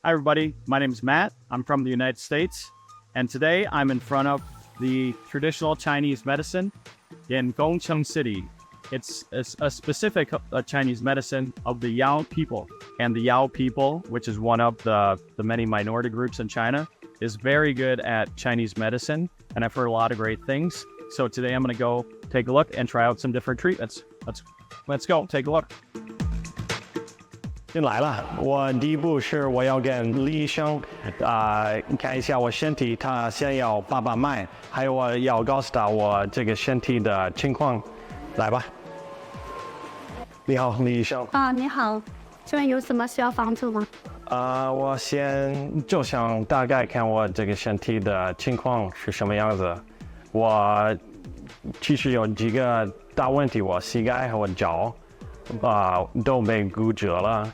Hi everybody, my name is Matt. I'm from the United States, and today I'm in front of the traditional Chinese medicine in Gongcheng City. It's a specific Chinese medicine of the Yao people, and the Yao people, which is one of the many minority groups in China, is very good at Chinese medicine, and I've heard a lot of great things. So today I'm going to go take a look and try out some different treatments. Let's go take a look. 进来了，我第一步是我要跟李医生看一下我身体，他先要把脉，还有我要告诉他我这个身体的情况，来吧。你好，李医生。你好，这边有什么需要帮助吗？我先就想大概看我这个身体的情况是什么样子。我其实有几个大问题，我膝盖和我脚。都被骨折了，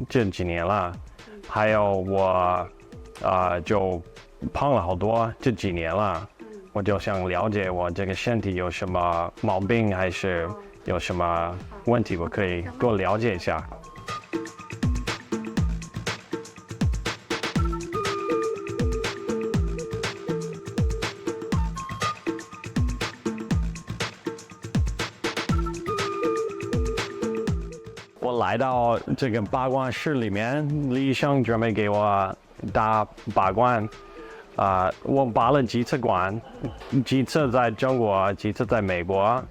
这几年了，还有我就胖了好多，这几年了，我就想了解我这个身体有什么毛病，还是有什么问题，我可以多了解一下。我来到这个拔罐室里面，李医生准备给我打拔罐。我拔了几次罐，几次在中国，几次在美国。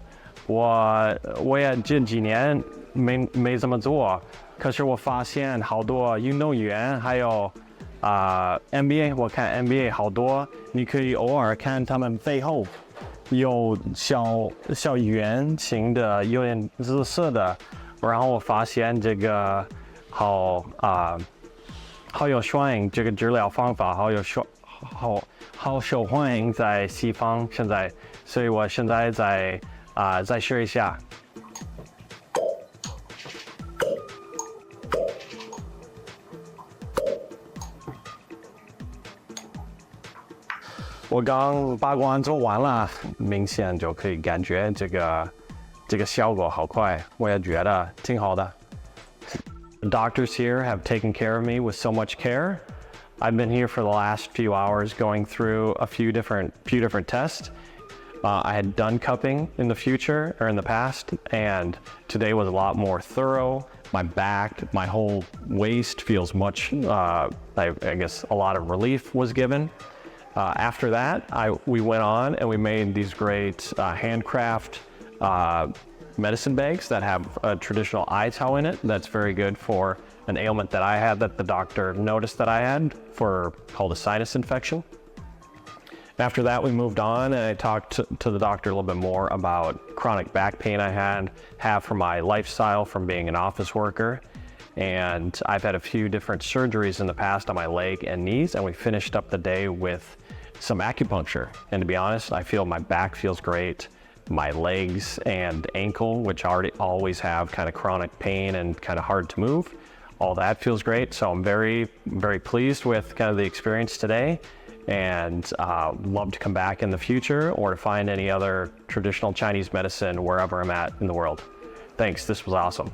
我也这几年没怎么做，可是我发现好多运动员还有NBA， 我看 NBA 好多，你可以偶尔看他们背后有小圆形的，有点紫色的。然后我发现这个好有欢迎，这个治疗方法好受欢迎在西方现在，所以我现在再试一下。我刚拔罐做完了，明显就可以感觉这个效果好快，我也觉得挺好的。The doctors here have taken care of me with so much care. I've been here for the last few hours going through a few different tests. I had done cupping in the past, and today was a lot more thorough. My back, my whole waist feels much, I guess a lot of relief was given. After that, we went on and we made these great handcraft medicine bags that have a traditional tao in it. That's very good for an ailment that I had that the doctor noticed that I had called a sinus infection. After that, we moved on and I talked to the doctor a little bit more about chronic back pain I have from my lifestyle from being an office worker. And I've had a few different surgeries in the past on my leg and knees, and we finished up the day with some acupuncture. And to be honest, I feel my back feels great. My legs and ankle, which always have kind of chronic pain and kind of hard to move, all that feels great. So I'm very, very pleased with kind of the experience today, and love to come back in the future or to find any other traditional Chinese medicine wherever I'm at in the world. Thanks, this was awesome.